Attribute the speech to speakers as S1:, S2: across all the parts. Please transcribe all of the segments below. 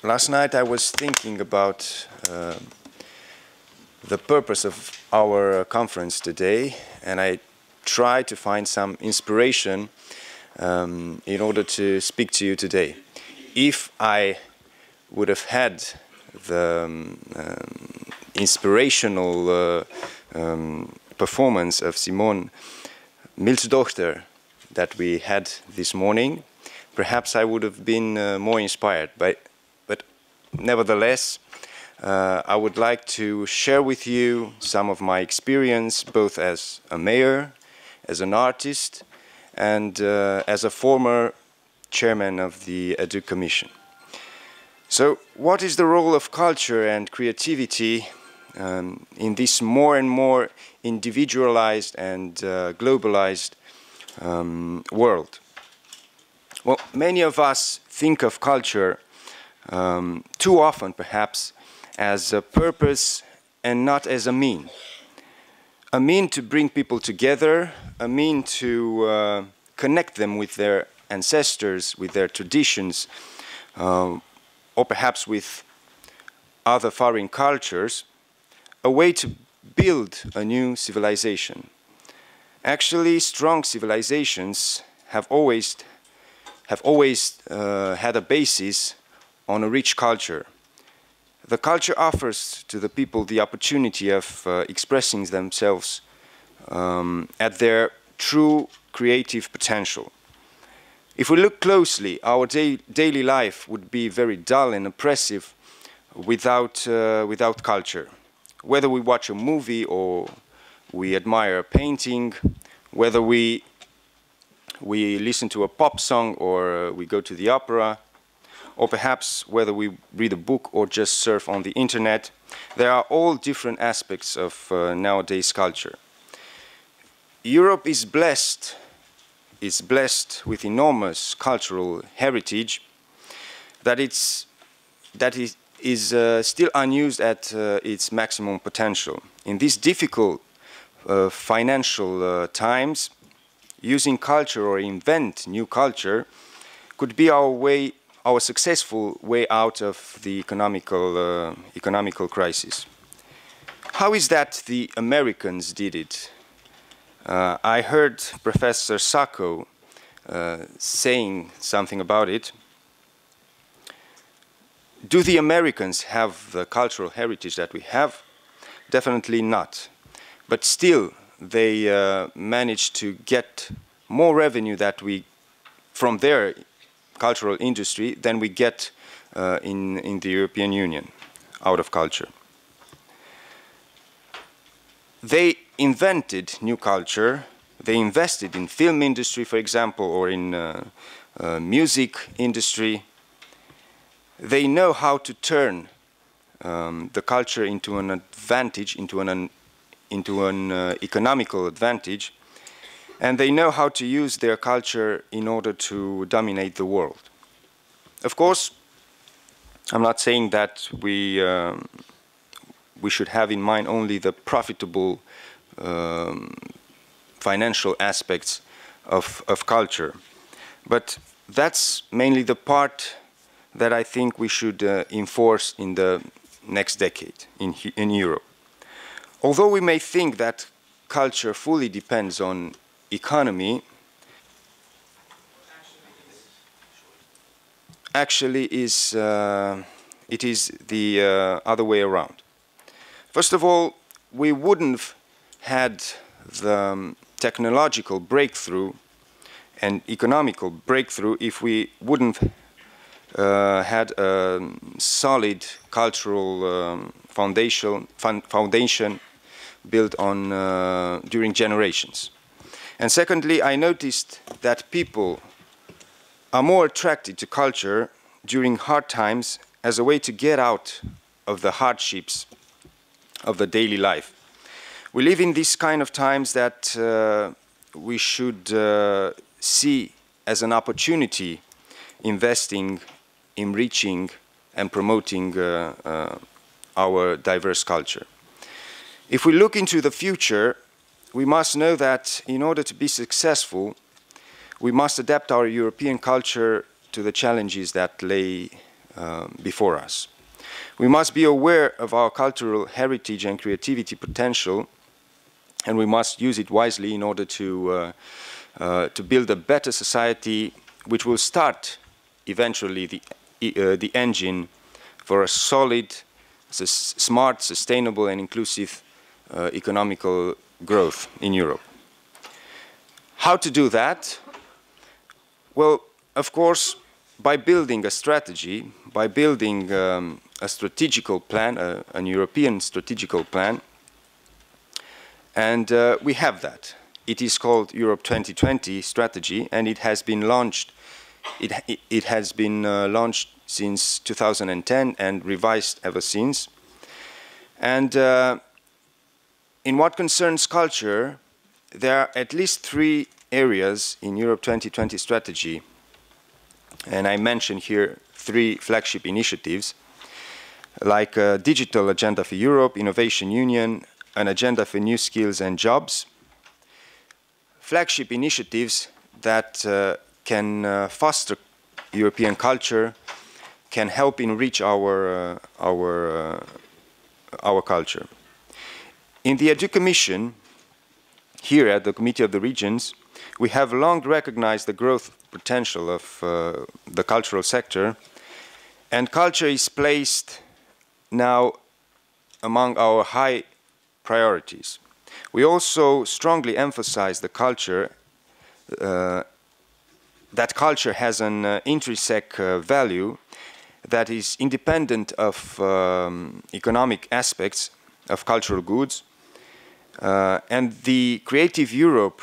S1: Last night I was thinking about the purpose of our conference today, and I tried to find some inspiration in order to speak to you today. If I would have had the inspirational performance of Simone Milsdochter that we had this morning, perhaps I would have been more inspired. But nevertheless, I would like to share with you some of my experience, both as a mayor, as an artist, and as a former chairman of the Edu Commission. So, what is the role of culture and creativity in this more and more individualized and globalized world? Well, many of us think of culture too often, perhaps, as a purpose and not as a mean. A mean to bring people together, a mean to connect them with their ancestors, with their traditions, or perhaps with other foreign cultures, a way to build a new civilization. Actually, strong civilizations have always had a basis on a rich culture. The culture offers to the people the opportunity of expressing themselves at their true creative potential. If we look closely, our daily life would be very dull and oppressive without culture. Whether we watch a movie or we admire a painting, whether we listen to a pop song or we go to the opera, or perhaps whether we read a book or just surf on the internet, there are all different aspects of nowadays culture. Europe is blessed with enormous cultural heritage that is still unused at its maximum potential. In these difficult financial times, using culture or invent new culture could be our successful way out of the economical crisis. How is that the Americans did it? I heard Professor Sacco saying something about it. Do the Americans have the cultural heritage that we have? Definitely not. But still, they managed to get more revenue from their cultural industry than we get in the European Union out of culture. They invented new culture. They invested in film industry, for example, or in music industry. They know how to turn the culture into an advantage, into an economical advantage, and they know how to use their culture in order to dominate the world. Of course, I'm not saying that we should have in mind only the profitable financial aspects of culture, but that's mainly the part that I think we should enforce in the next decade in Europe. Although we may think that culture fully depends on economy, actually it is the other way around. First of all, we wouldn't have had the technological breakthrough and economical breakthrough if we wouldn't had a solid cultural foundation built on during generations. And secondly, I noticed that people are more attracted to culture during hard times as a way to get out of the hardships of the daily life. We live in these kind of times that we should see as an opportunity investing, enriching and promoting our diverse culture. If we look into the future, we must know that in order to be successful, we must adapt our European culture to the challenges that lay before us. We must be aware of our cultural heritage and creativity potential, and we must use it wisely in order to build a better society which will start eventually the engine for a solid, smart, sustainable and inclusive economical growth in Europe. How to do that? Well, of course, by building a strategy, by building a strategical plan, an European strategical plan, and we have that. It is called Europe 2020 strategy, and it has been launched. It has been launched since 2010 and revised ever since. And in what concerns culture, there are at least 3 areas in Europe 2020 strategy, and I mention here 3 flagship initiatives, like a digital agenda for Europe, innovation union, an agenda for new skills and jobs. Flagship initiatives that can foster European culture, can help enrich our culture. In the Edu Commission, here at the Committee of the Regions, we have long recognized the growth potential of the cultural sector, and culture is placed now among our high priorities. We also strongly emphasize the culture, that culture has an intrinsic value that is independent of economic aspects of cultural goods, and the Creative Europe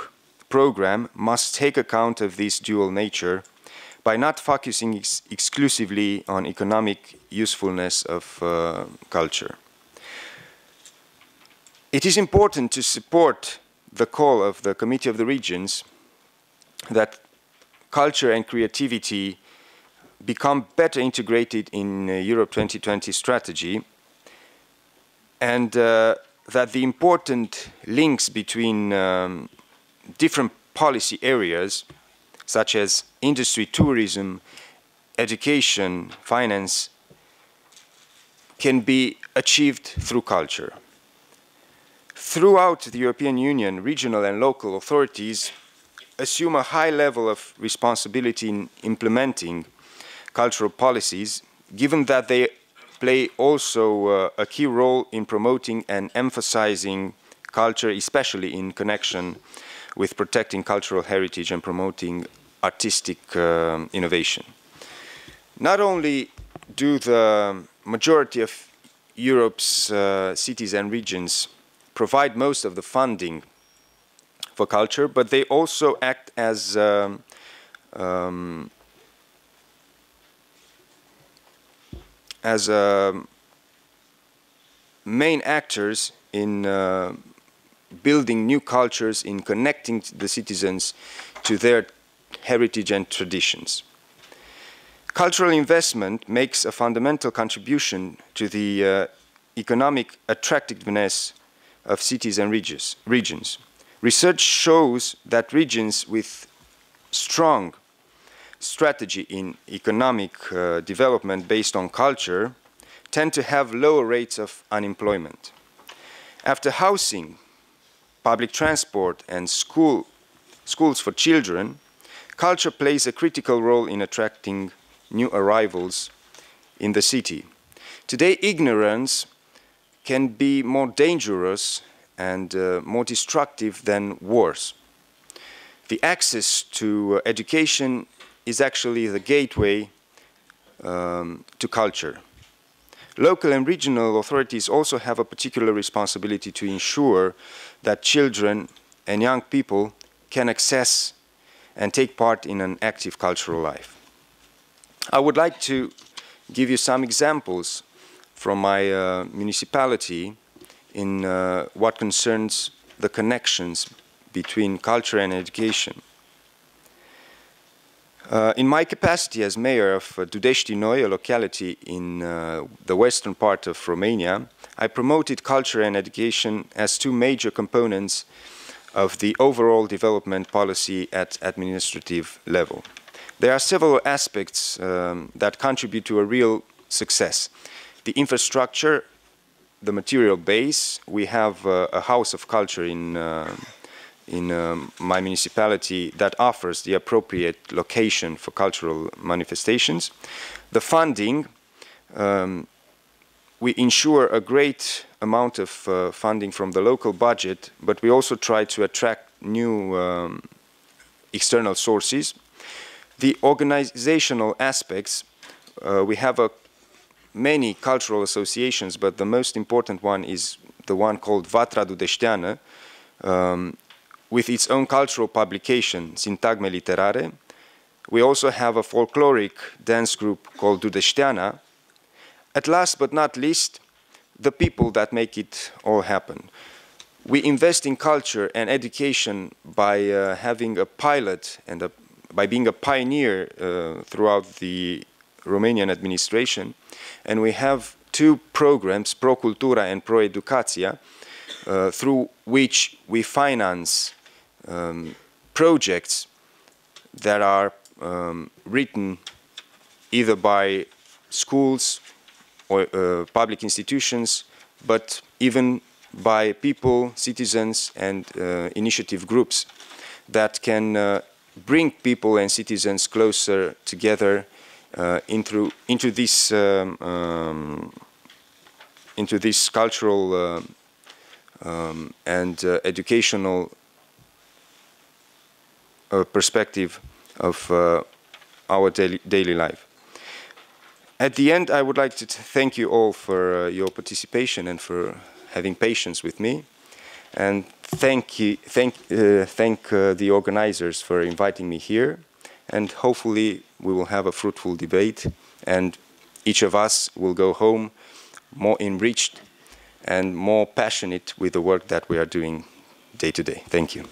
S1: program must take account of this dual nature by not focusing exclusively on economic usefulness of culture. It is important to support the call of the Committee of the Regions that culture and creativity become better integrated in Europe 2020 strategy, and that the important links between different policy areas such as industry, tourism, education, finance can be achieved through culture. Throughout the European Union, regional and local authorities assume a high level of responsibility in implementing cultural policies, given that they play also a key role in promoting and emphasizing culture, especially in connection with protecting cultural heritage and promoting artistic innovation. Not only do the majority of Europe's cities and regions provide most of the funding for culture, but they also act as main actors in building new cultures, in connecting the citizens to their heritage and traditions. Cultural investment makes a fundamental contribution to the economic attractiveness of cities and regions. Research shows that regions with strong strategy in economic development based on culture tend to have lower rates of unemployment. After housing, public transport and schools for children, culture plays a critical role in attracting new arrivals in the city. Today, ignorance can be more dangerous and more destructive than wars. The access to education is actually the gateway to culture. Local and regional authorities also have a particular responsibility to ensure that children and young people can access and take part in an active cultural life. I would like to give you some examples from my municipality in what concerns the connections between culture and education. In my capacity as mayor of Dudești Noi, a locality in the western part of Romania, I promoted culture and education as two major components of the overall development policy at administrative level. There are several aspects that contribute to a real success. The infrastructure, the material base. We have a house of culture in my municipality that offers the appropriate location for cultural manifestations. The funding, we ensure a great amount of funding from the local budget, but we also try to attract new external sources. The organizational aspects, we have many cultural associations, but the most important one is the one called Vatra Dudeșteană, with its own cultural publication, Sintagme Literare. We also have a folkloric dance group called Dudeșteana. At last but not least, the people that make it all happen. We invest in culture and education by having a pilot and by being a pioneer throughout the Romanian administration. And we have two programs, Pro Cultura and Pro Educația, through which we finance projects that are written either by schools or public institutions, but even by people, citizens, and initiative groups that can bring people and citizens closer together into this cultural and educational perspective of our daily life. At the end, I would like to thank you all for your participation and for having patience with me, and thank the organizers for inviting me here. And hopefully we will have a fruitful debate, and each of us will go home more enriched and more passionate with the work that we are doing day to day. Thank you.